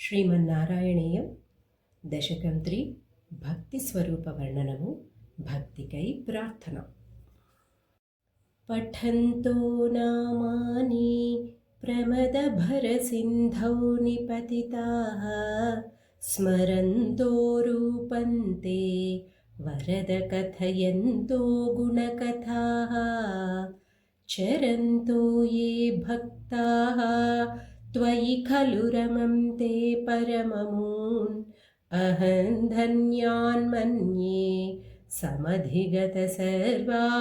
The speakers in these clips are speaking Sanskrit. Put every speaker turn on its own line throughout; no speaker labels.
శ్రీమన్నారాయణీయం దశకం 3 భక్తి స్వరూప వర్ణనము భక్తికై ప్రార్థన. పఠంతో నామాని ప్రమదభరసింధౌ నిపతితాః స్మరంతో రూపంతే వరద కథయంతో గుణకథాః చరంతో ఏ భక్తాః त्वयि खलु रमन्ते परममून् अहं धन्यान् मन्ये समधिगत सर्वाभिलषितान्.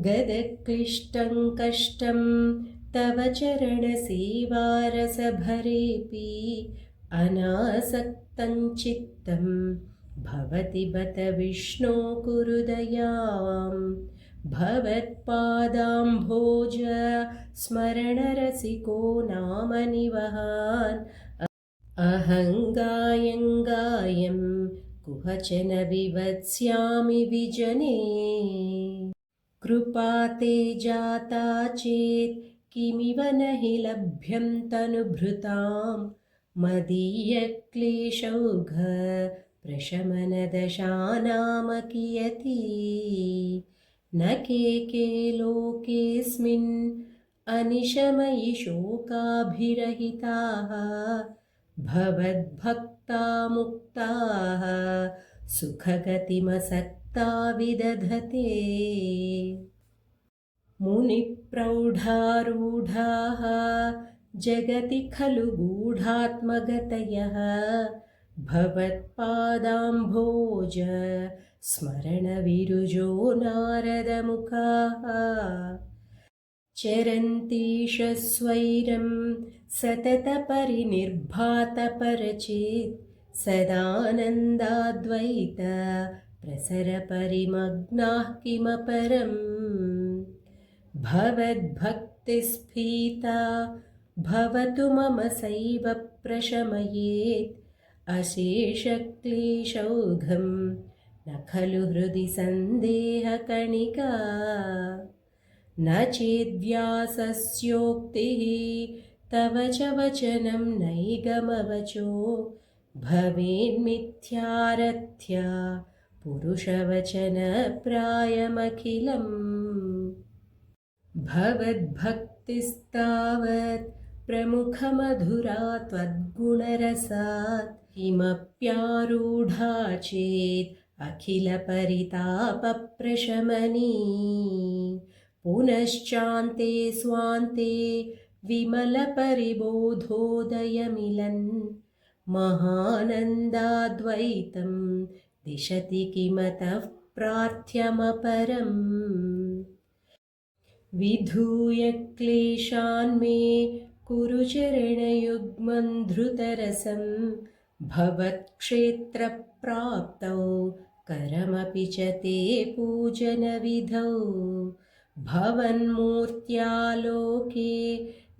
गदक्लिष्टं कष्टं तव चरणसेवारसभरेऽपि अनासक्तं चित्तं भवति बत विष्णो कुरु दयाम्. भवत्पादाम्भोज स्मरणरसिको नाम निवहान् अहं गायं कुहचन विवत्स्यामि विजने. कृपा ते जाता चेत् किमिव न हि लभ्यं तनुभृतां मदीयक्लेशौघ प्रशमनदशानाम कियती. न के लोकेऽस्मिन् अनिशमयि शोकाभिरहिताः भवद्भक्ता मुक्ताः सुखगतिमसक्ता विदधते. मुनिप्रौढारूढाः जगति खलु गूढात्मगतयः भवत्पादाम्भोज स्मरणविरुजो नारदमुखाः चरन्तीश स्वैरं सततपरिनिर्भातपरचेत् सदानन्दाद्वैत प्रसरपरिमग्नाः किमपरम्. भवद्भक्तिस्फीता भवतु मम सैव प्रशमयेत् अशेषक्लेशौघं न खलु हृदि सन्देहकणिका. न चेद्व्यासस्योक्तिः तव च वचनं नैगमवचो भवेन्मिथ्यारथ्या पुरुषवचनप्रायमखिलम्. भवद्भक्तिस्तावत् प्रमुखमधुरा त्वद्गुणरसात् किमप्यारूढा चेत् अखिलपरितापप्रशमनी. पुनश्चान्ते स्वान्ते विमलपरिबोधोदयमिलन् महानन्दाद्वैतं दिशति किमतः प्रार्थ्यमपरम्. विधूय क्लेशान् मे कुरु चरणयुग्मं धृतरसं भवत्क्षेत्रप्राप्तौ करमपि च ते पूजनविधौ. भवन्मूर्त्यालोके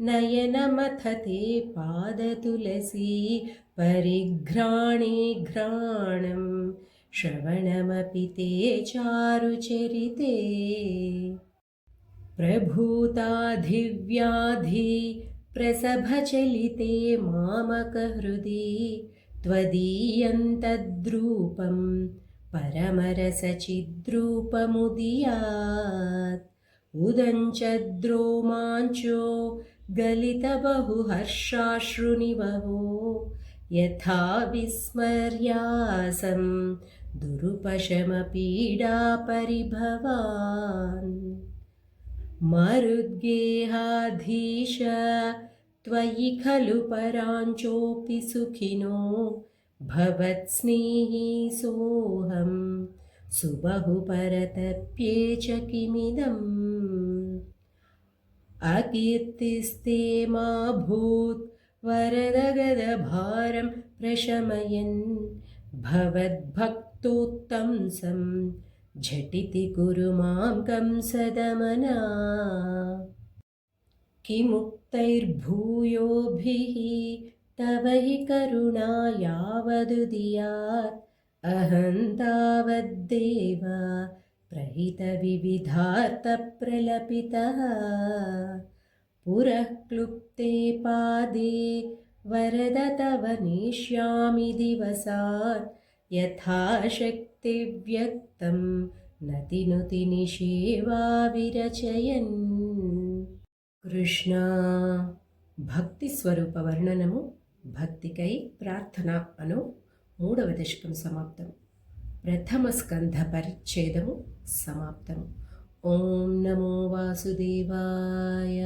नयनमथ ते पादतुलसी परिघ्राणे घ्राणं श्रवणमपि ते चारुचरिते. प्रभूताधिव्याधि प्रसभचलिते मामकहृदि त्वदीयं तद्रूपं परमरसचिद्रूपमुदीयात्. उदञ्चद्रोमाञ्चो गलितबहुहर्षाश्रुनिवहो यथा विस्मर्यासं दुरुपशमपीडापरिभवान्. मरुद्गेहाधीश त्वयि खलु पराञ्चोऽपि सुखिनो भवत्स्नेही सोऽहं सुबहुपरतप्ये च किमिदम्. अकीर्तिस्ते मा भूत् वरदगदभारं प्रशमयन् भवद्भक्तोत्तंसं झटिति कुरु मां कंसदमना. किमुक्तैर्भूयोभिः तव हि करुणा यावदुदीयात् अहं तावद्देव प्रहितविविधार्थप्रलपितः. पुरः क्लुप्ते पादे वरद तव नेष्यामि दिवसात् यथाशक्तिव्यक्तं नतिनुति निषेवा विरचयन् కృష్ణ భక్తి స్వరూప వర్ణనము భక్తికై ప్రార్థన అను 3వ దశకం సమాప్తం. ప్రథమ స్కంధ పరిచ్ఛేదము సమాప్తం. ఓం నమో వాసుదేవాయ.